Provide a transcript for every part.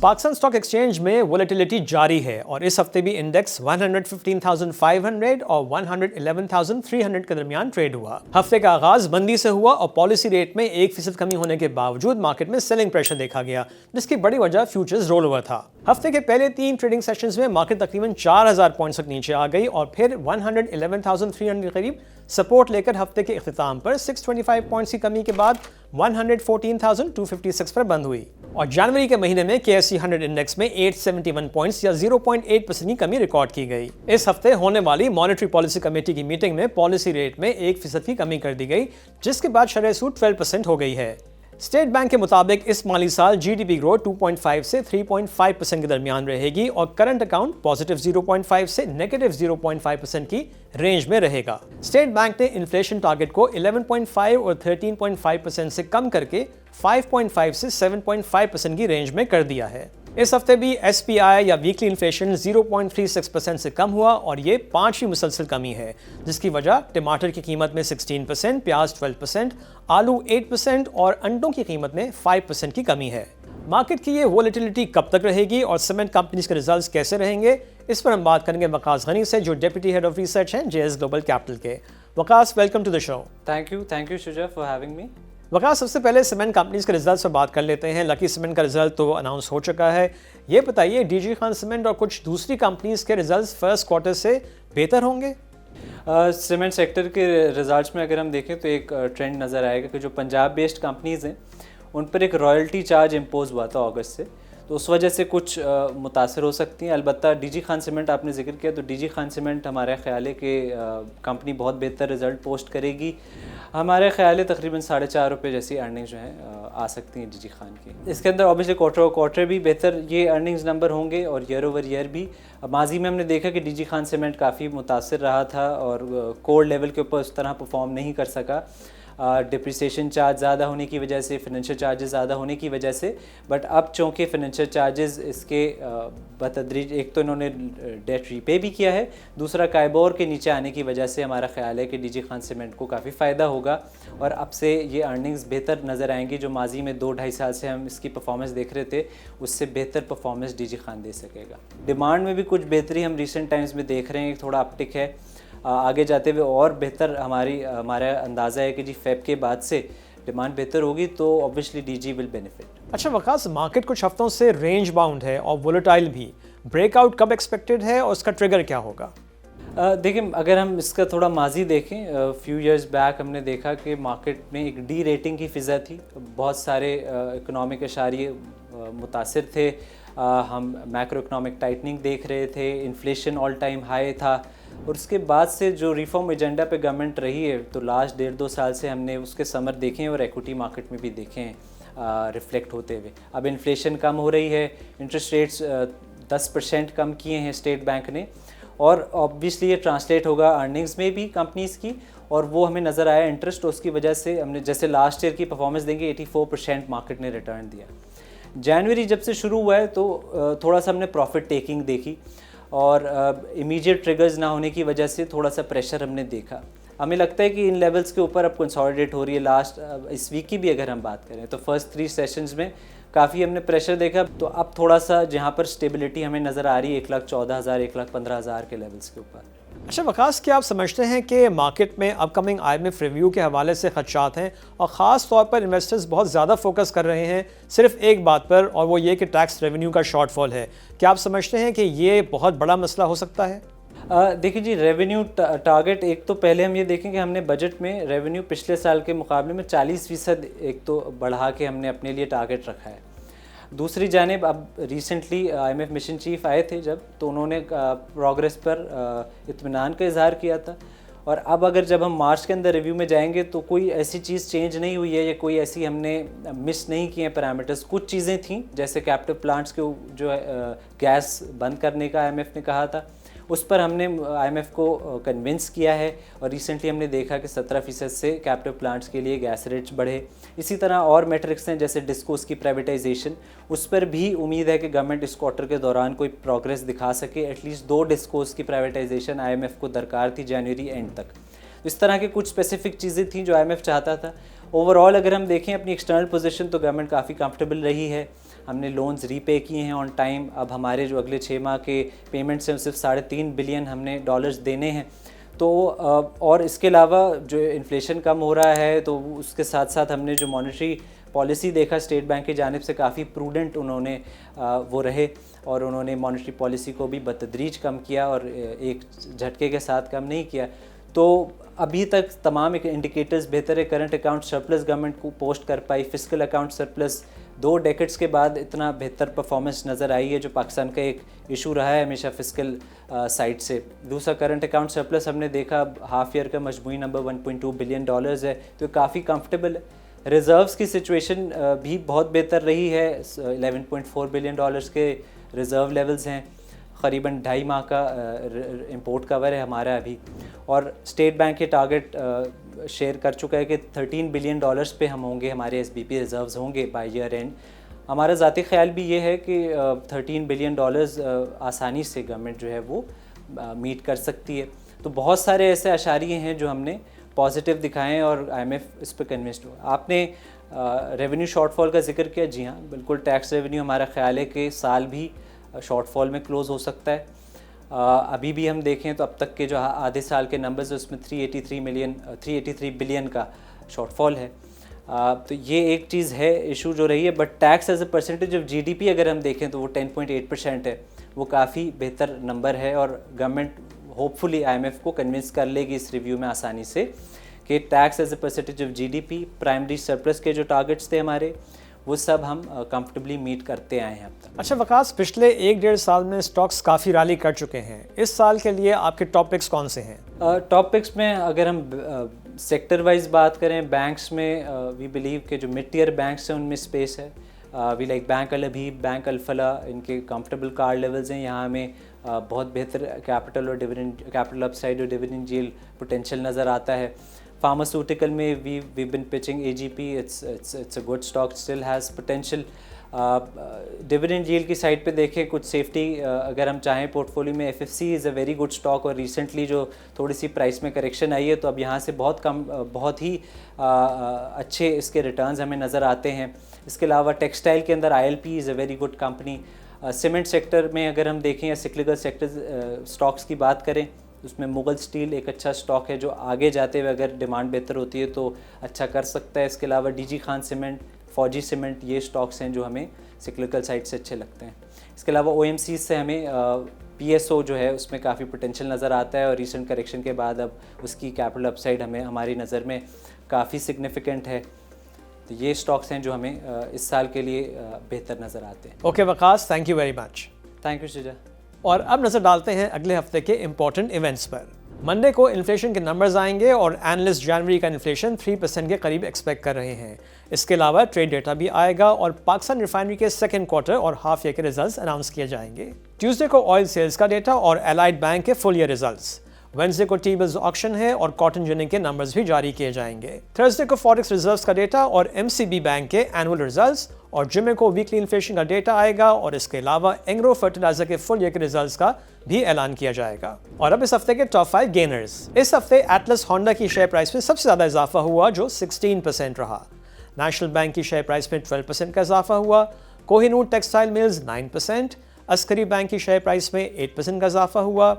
Pakistan stock exchange में volatility जारी है और इस हफ्ते भी इंडेक्स 115,500 और 111,300 के दरमियान ट्रेड हुआ। हफ्ते का आगाज मंदी से हुआ और पॉलिसी रेट में 1% कमी होने के बावजूद मार्केट में सेलिंग प्रेशर देखा गया, जिसकी बड़ी वजह फ्यूचर्स रोल ओवर था। हफ्ते के पहले 3 ट्रेडिंग सेशंस में मार्केट तकरीबन 4,000 पॉइंट्स तक नीचे आ गई और फिर 111,300 के करीब सपोर्ट लेकर हफ्ते के इख्तिताम पर 625 पॉइंट्स की कमी के बाद 114,256 पर बंद हुई। और जनवरी के महीने में KSE 100 इंडेक्स में 871 पॉइंट्स या 0.8% की कमी रिकॉर्ड की गई। इस हफ्ते होने वाली मॉनेटरी पॉलिसी कमेटी की मीटिंग में पॉलिसी रेट में 1% की कमी कर दी गई, जिसके बाद शरह सूद 12% हो गई है। स्टेट बैंक के मुताबिक इस माली साल GDP ग्रोथ 2.5 से 3.5% के दरमियान रहेगी और करंट अकाउंट पॉजिटिव 0.5 से नेगेटिव 0.5% की रेंज में रहेगा। स्टेट बैंक ने इन्फ्लेशन टारगेट को 11.5 और 13.5% से कम करके 5.5 से 7.5% की रेंज में कर दिया है। इस हफ्ते भी SPI या वीकली इन्फ्लेशन 0.36% से कम हुआ और ये 5वीं मुसलसल कमी है, जिसकी वजह टमाटर की कीमत में 16%, प्याज 12%, आलू 8% और अंडों की कीमत में 5% की कमी है। मार्केट की ये वोलेटिलिटी कब तक रहेगी और सीमेंट कंपनीज के रिजल्ट्स कैसे रहेंगे, इस पर हम बात करेंगे वकास गनी से, जो डेप्यूटी हेड ऑफ रिसर्च हैं JS ग्लोबल कैपिटल के। Waqas, welcome to the show. Thank you Shuja for having me. Waqas, सबसे पहले सीमेंट कंपनीज के रिजल्ट्स पर बात कर लेते हैं। लकी सीमेंट का रिजल्ट तो अनाउंस हो चुका है। ये बताइए, DG खान सीमेंट और कुछ दूसरी कंपनीज के रिजल्ट्स फर्स्ट क्वार्टर से बेहतर होंगे? सीमेंट सेक्टर के रिजल्ट्स में अगर हम देखें तो एक ट्रेंड नज़र आएगा कि जो पंजाब बेस्ड कंपनीज़ हैं उन पर एक रॉयल्टी चार्ज इम्पोज हुआ था अगस्त से, तो उस वजह से कुछ मुतासर हो सकती हैं। अलबत्ता DG खान सीमेंट आपने जिक्र किया, तो DG खान सीमेंट हमारा ख्याल है कि कंपनी बहुत बेहतर रिजल्ट पोस्ट करेगी। हमारे ख्याल है तकरीबन ₹4.5 जैसी अर्निंग्स जो हैं आ सकती हैं DG खान की। इसके अंदर ऑब्वियसली क्वार्टर भी बेहतर ये अर्निंग्स नंबर होंगे और ईयर ओवर ईयर भी। माजी में हमने देखा कि DG खान सीमेंट काफ़ी मुतासर रहा था और कोर लेवल के ऊपर उस तरह परफॉर्म नहीं कर सका, डिप्रिसिएशन चार्ज ज़्यादा होने की वजह से, फिनेंशियल चार्जेस ज़्यादा होने की वजह से। बट अब चूँकि फिनेंशियल चार्जेस इसके बतदरीज, एक तो इन्होंने डेट रीपे भी किया है, दूसरा काइबोर के नीचे आने की वजह से हमारा ख्याल है कि DG खान सीमेंट को काफ़ी फ़ायदा होगा और अब से ये अर्निंग्स बेहतर नज़र आएंगी। जो माजी में 2-2.5 साल से हम इसकी परफॉर्मेंस देख रहे थे, उससे बेहतर परफॉर्मेंस DG खान दे सकेगा। डिमांड में भी कुछ बेहतरी हम रिसेंट टाइम्स में देख रहे हैं, थोड़ा अपटिक है। आगे जाते हुए और बेहतर हमारा अंदाज़ा है कि जी फेब के बाद से डिमांड बेहतर होगी तो ऑब्वियसली DG विल बेनिफिट। अच्छा वकास, मार्केट कुछ हफ्तों से रेंज बाउंड है और वोलेटाइल भी। ब्रेकआउट कब एक्सपेक्टेड है और उसका ट्रिगर क्या होगा? देखिए, अगर हम इसका थोड़ा माजी देखें, फ्यू इयर्स बैक हमने देखा कि मार्केट में एक डी रेटिंग की फ़िज़ा थी, बहुत सारे इकोनॉमिक इशारे मुतासिर थे। हम मैक्रो इकोनॉमिक टाइटनिंग देख रहे थे, इन्फ्लेशन ऑल टाइम हाई था और उसके बाद से जो रिफॉर्म एजेंडा पे गवर्नमेंट रही है, तो लास्ट 1.5-2 साल से हमने उसके समर देखे हैं और इक्विटी मार्केट में भी देखे हैं रिफ्लेक्ट होते हुए। अब इन्फ्लेशन कम हो रही है, इंटरेस्ट रेट्स 10% कम किए हैं स्टेट बैंक ने और ऑब्वियसली ये ट्रांसलेट होगा अर्निंग्स में भी कंपनीज़ की, और वो हमें नज़र आया इंटरेस्ट उसकी वजह से। हमने जैसे लास्ट ईयर की परफॉर्मेंस देंगे 84% मार्केट ने रिटर्न दिया। जनवरी जब से शुरू हुआ है तो थोड़ा सा हमने प्रॉफिट टेकिंग देखी और इमीडिएट ट्रिगर्स ना होने की वजह से थोड़ा सा प्रेशर हमने देखा। हमें लगता है कि इन लेवल्स के ऊपर अब कंसोलिडेट हो रही है। लास्ट इस वीक की भी अगर हम बात करें तो फर्स्ट 3 सेशंस में काफ़ी हमने प्रेशर देखा, तो अब थोड़ा सा जहाँ पर स्टेबिलिटी हमें नज़र आ रही है 1,14,000 1,15,000 के लेवल्स के ऊपर। अच्छा वकास, क्या आप समझते हैं कि मार्केट में अपकमिंग IMF रिव्यू के हवाले से खदशात हैं और ख़ास तौर पर इन्वेस्टर्स बहुत ज़्यादा फोकस कर रहे हैं सिर्फ एक बात पर, और वो ये कि टैक्स रेवेन्यू का शॉर्टफॉल है? क्या आप समझते हैं कि ये बहुत बड़ा मसला हो सकता है? देखिए जी, रेवेन्यू टारगेट, एक तो पहले हम ये देखें कि हमने बजट में रेवेन्यू पिछले साल के मुकाबले में 40% एक तो बढ़ा के हमने अपने लिए टारगेट रखा है। दूसरी जानिब अब रिसेंटली IMF मिशन चीफ आए थे जब, तो उन्होंने प्रोग्रेस पर इत्मीनान का इजहार किया था। और अब अगर जब हम मार्च के अंदर रिव्यू में जाएंगे तो कोई ऐसी चीज़ चेंज नहीं हुई है या कोई ऐसी हमने मिस नहीं किए हैं पैरामीटर्स। कुछ चीज़ें थी जैसे कैप्टिव प्लांट्स के जो है गैस बंद करने का IMF ने कहा था, उस पर हमने IMF को कन्विंस किया है और रिसेंटली हमने देखा कि 17% से कैप्टिव प्लांट्स के लिए गैस रेट्स बढ़े। इसी तरह और मैट्रिक्स हैं जैसे डिस्कोस की प्राइवेटाइजेशन, उस पर भी उम्मीद है कि गवर्नमेंट इस क्वार्टर के दौरान कोई प्रोग्रेस दिखा सके। एटलीस्ट 2 डिस्कोस की प्राइवेटाइजेशन IMF को दरकार थी जनवरी एंड तक। इस तरह की कुछ स्पेसिफिक चीज़ें थी जो IMF चाहता था। ओवरऑल अगर हम देखें अपनी एक्सटर्नल पोजीशन तो गवर्नमेंट काफ़ी कंफर्टेबल रही है। हमने लोन्स रीपे किए हैं ऑन टाइम। अब हमारे जो अगले 6 माह के पेमेंट्स हैं सिर्फ $3.5 बिलियन हमने डॉलर्स देने हैं। तो और इसके अलावा जो इन्फ्लेशन कम हो रहा है तो उसके साथ साथ हमने जो मॉनेटरी पॉलिसी देखा स्टेट बैंक की जानिब से काफ़ी प्रूडेंट उन्होंने वो रहे और उन्होंने मॉनेटरी पॉलिसी को भी बतदरीज कम किया और एक झटके के साथ कम नहीं किया। तो अभी तक तमाम इंडिकेटर्स बेहतर है। करंट अकाउंट सरप्लस गवर्नमेंट को पोस्ट कर पाई, फिस्कल अकाउंट सरप्लस 2 डेकेड्स के बाद इतना बेहतर परफॉर्मेंस नज़र आई है, जो पाकिस्तान का एक इशू रहा है हमेशा फिस्कल साइड से। दूसरा करंट अकाउंट सरप्लस हमने देखा हाफ ईयर का मजमूई नंबर $1.2 बिलियन है, तो काफ़ी कंफर्टेबल है। रिज़र्व्स की सिचुएशन भी बहुत बेहतर रही है। $11.4 बिलियन के रिज़र्व लेवल्स हैं, क़रीबन 2.5 माह का इंपोर्ट कवर है हमारा अभी। और स्टेट बैंक के टारगेट शेयर कर चुका है कि $13 बिलियन पे हम होंगे, हमारे SBP रिज़र्व्स होंगे बाय ईयर एंड। हमारा ज़ाती ख्याल भी ये है कि $13 बिलियन आसानी से गवर्नमेंट जो है वो मीट कर सकती है। तो बहुत सारे ऐसे अशारिये हैं जो हमने पॉजिटिव दिखाएं और IMF इस पर कन्विंस्ड हुआ। आपने रेवेन्यू शॉर्टफॉल का जिक्र किया, जी हाँ बिल्कुल। टैक्स रेवेन्यू हमारा ख्याल है कि साल भी शॉर्टफॉल में क्लोज़ हो सकता है। अभी भी हम देखें तो अब तक के जो आधे साल के नंबर्स है उसमें 383 बिलियन का शॉर्टफॉल है। तो ये एक चीज़ है इशू जो रही है। But tax as a percentage of GDP अगर हम देखें तो वो 10.8% है, वो काफ़ी बेहतर नंबर है। और गवर्नमेंट होपफुली IMF को कन्विंस कर लेगी इस रिव्यू में आसानी से कि tax as a percentage of GDP, primary surplus के जो टारगेट्स थे हमारे, वो सब हम कंफर्टेबली मीट करते आए हैं अब तक। अच्छा वकास, पिछले 1-1.5 साल में स्टॉक्स काफ़ी रैली कर चुके हैं। इस साल के लिए आपके टॉप पिक्स कौन से हैं? टॉप पिक्स में अगर हम सेक्टर वाइज बात करें, बैंक्स में वी बिलीव के जो मिड टियर बैंक्स हैं उनमें स्पेस है। We like bank Al Habib, bank Al Falah, इनके कंफर्टेबल कार्ड लेवल्स हैं। यहाँ हमें बहुत बेहतर कैपिटल और डिविडेंड, कैपिटल अपसाइड और डिविडेंड यील्ड पोटेंशियल नज़र आता है। फार्मास्यूटिकल में we been pitching AGP, it's a good stock, still has potential. Dividend yield की साइड पे देखें, कुछ सेफ्टी अगर हम चाहें पोर्टफोलियो में, FFC is a very good stock और रिसेंटली जो थोड़ी सी प्राइस में करेक्शन आई है तो अब यहाँ से बहुत ही अच्छे इसके रिटर्न्स हमें नज़र आते हैं। इसके अलावा टेक्सटाइल के अंदर ILP is a very good company. Cement sector में अगर हम देखें या सिक्लिकल सेक्टर स्टॉक्स की बात करें, उसमें मुगल स्टील एक अच्छा स्टॉक है जो आगे जाते हुए अगर डिमांड बेहतर होती है तो अच्छा कर सकता है। इसके अलावा DG खान सीमेंट, फौजी सीमेंट, ये स्टॉक्स हैं जो हमें सिक्लिकल साइड से अच्छे लगते हैं। इसके अलावा OMC से हमें PSO जो है उसमें काफ़ी पोटेंशियल नज़र आता है और रिसेंट करेक्शन के बाद अब उसकी कैपिटल अपसाइड हमें हमारी नज़र में काफ़ी सिग्निफिकेंट है। तो ये स्टॉक्स हैं जो हमें इस साल के लिए बेहतर नज़र आते हैं। Okay Waqas, thank you very much. Thank you Shuja. और अब नज़र डालते हैं अगले हफ्ते के इम्पोर्टेंट इवेंट्स पर। मंडे को इन्फ्लेशन के नंबर्स आएंगे और एनालिस्ट जनवरी का इन्फ्लेशन 3% के करीब एक्सपेक्ट कर रहे हैं। इसके अलावा ट्रेड डेटा भी आएगा और पाकिस्तान रिफाइनरी के सेकंड क्वार्टर और हाफ ईयर के रिजल्ट्स अनाउंस किए जाएंगे। ट्यूसडे को ऑयल सेल्स का डेटा और एलाइड बैंक के फुल ईयर रिजल्ट्स। वेडनेसडे को टी-बिल्स ऑक्शन है और कॉटन जिनिंग के नंबर्स भी जारी किए जाएंगे। थर्सडे को फॉरेक्स रिजर्व्स का डेटा और MCB बैंक के एनुअल रिजल्ट्स और जुमे को वीकली इन्फ्लेशन का डेटा आएगा और इसके अलावा एंग्रो फर्टिलाइजर के फुल ईयर के रिजल्ट्स का भी ऐलान किया जाएगा। और अब इस हफ्ते के टॉप 5 गेनर्स। इस हफ्ते एटलस होंडा की शेयर प्राइस में सबसे ज्यादा इजाफा हुआ जो 16% रहा। नेशनल बैंक की शेयर प्राइस में 12% का इजाफा हुआ। Kohinoor textile mills 9%, Askari bank की शेयर प्राइस में 8% का इजाफा हुआ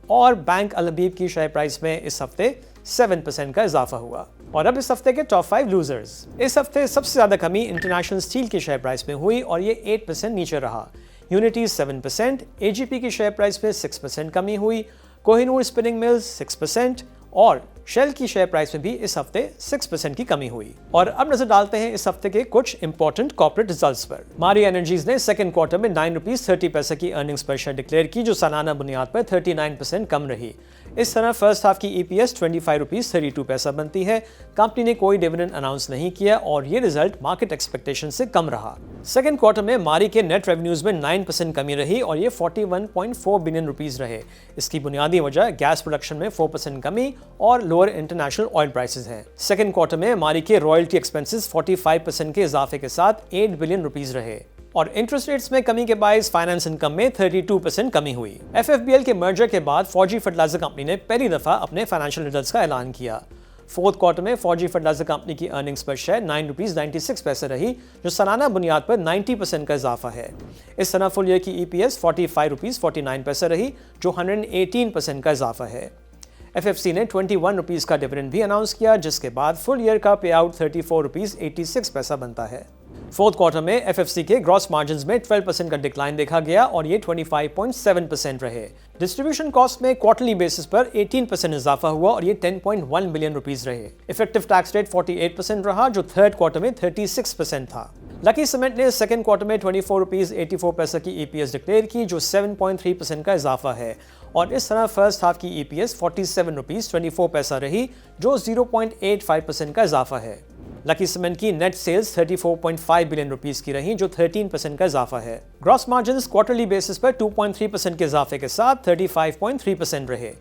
और बैंक अल अबीब की शेयर प्राइस में इस हफ्ते 7% का इजाफा हुआ। और अब इस हफ्ते के टॉप 5 लूजर्स। इस हफ्ते सबसे ज्यादा कमी इंटरनेशनल स्टील की शेयर प्राइस में हुई और ये 8% नीचे रहा। यूनिटी 7%, AGP की शेयर प्राइस में 6% कमी हुई। कोहिनूर स्पिनिंग मिल्स 6% और शेल की शेयर प्राइस में भी इस हफ्ते 6% की कमी हुई। और अब नजर डालते हैं इस हफ्ते के कुछ इंपॉर्टेंट कॉर्पोरेट रिजल्ट्स पर। मारी एनर्जीज ने सेकंड क्वार्टर में ₹9.30 की अर्निंग्स पर शेयर डिक्लेयर की जो सालाना बुनियाद पर 39% कम रही। इस तरह फर्स्ट हाफ की EPS ₹25.32 बनती है। कंपनी ने कोई डिविडेंड अनाउंस नहीं किया और ये रिजल्ट मार्केट एक्सपेक्टेशन से कम रहा। सेकंड क्वार्टर में मारी के नेट रेवेन्यूज में 9% कमी रही और ये ₹41.4 बिलियन रहे। इसकी बुनियादी वजह गैस प्रोडक्शन में 4% कमी और लोअर इंटरनेशनल ऑयल प्राइसेस हैं। सेकंड क्वार्टर में मारी के रॉयल्टी एक्सपेंसेस 45% के इजाफे के साथ ₹8 बिलियन रहे और इंटरेस्ट रेट्स में कमी के बायस फाइनेंस इनकम में 32% कमी हुई। FFBL के मर्जर के बाद फौजी फर्टिलाइजर कंपनी ने पहली दफा अपने फाइनेंशियल रिजल्ट्स का ऐलान किया। फोर्थ क्वार्टर में फौजी फर्टिलाइजर कंपनी की अर्निंग्स पर शेयर ₹9.96 रही, जो सालाना बुनियाद पर 90% का इजाफा है। इस तरह फुल ईयर की EPS ₹45.49 रही, जो 118% का इजाफा है। FFC ने ₹21 का डिविडेंड भी अनाउंस किया, जिसके बाद फुल ईयर का पे आउट ₹34.86 बनता है। फोर्थ क्वार्टर में FFC के ग्रॉस मार्जिन्स में 12% का डिक्लाइन देखा गया और ये 25.7% रहे। डिस्ट्रीब्यूशन कॉस्ट में क्वार्टरली बेसिस पर 18% इजाफा हुआ और ये ₹10.1 बिलियन रहे। इफेक्टिव टैक्स रेट 48% रहा, जो थर्ड क्वार्टर में 36% था। लकी सीमेंट ने सेकंड क्वार्टर में ₹24.84 की EPS डिक्लेयर की, जो 7.3% का इजाफा है, और इस तरह फर्स्ट हाफ की EPS ₹47.24 रही, जो 0.85% का इजाफा है। लकी सीमेंट की नेट सेल्स ₹34.5 बिलियन की रही, जो 13% का इजाफा है। ग्रॉस मार्जिन्स क्वार्टरली बेसिस पर 2.3% के इजाफे के साथ 35.3% रहे।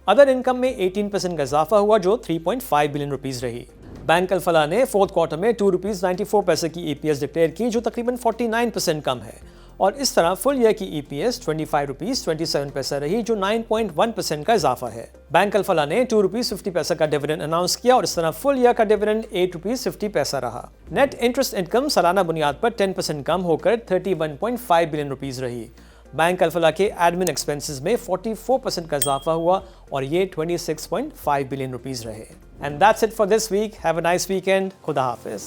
अदर इनकम में 18% का इजाफा हुआ, जो ₹3.5 बिलियन रही। बैंक अल्फला ने फोर्थ क्वार्टर में ₹2.94 की EPS डिक्लेयर की, जो तकरीबन 49% कम है, और इस तरह फुल ईयर की EPS ₹25.27 रही, जो 9.1% का इजाफा है। बैंक अल्फला ने ₹2.50 का डिविडेंड अनाउंस किया और इस तरह फुल ईयर का डिविडेंड ₹8.50 रहा। नेट इंटरेस्ट इनकम सालाना बुनियाद पर 10% कम होकर ₹31.5 बिलियन रही। बैंक अल्फला के एडमिन एक्सपेंसेस में 44% का इजाफा हुआ और ये ₹26.5 बिलियन रहे। And that's it for this week. Have a nice weekend. खुदा हाफिज।